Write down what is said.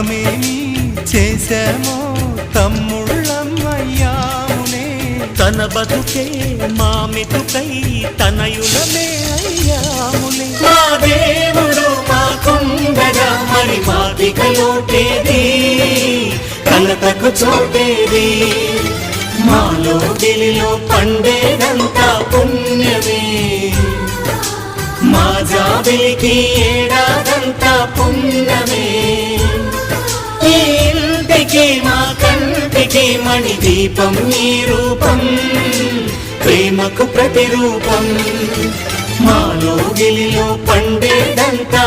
పాపమేమి చేశామో తమ్ముళ్ళమయ్యామునే. తన బతుకే మామితుకై తనయులమే అయ్యాములే. మా దేవుడు మాకుండగా మరి మాదిక లోటేది, కలతకు చోటేది. మాలో గిలిలో పండేదంతా పుణ్యమే, మా జాబిలికి ఏడాదంతా పుణ్యమే. ఈ ఇంటికి మా కంటికి మణి దీపం ఈ రూపం, ప్రేమకు ప్రతిరూపం. మాలో గిలిలో పండేదంతా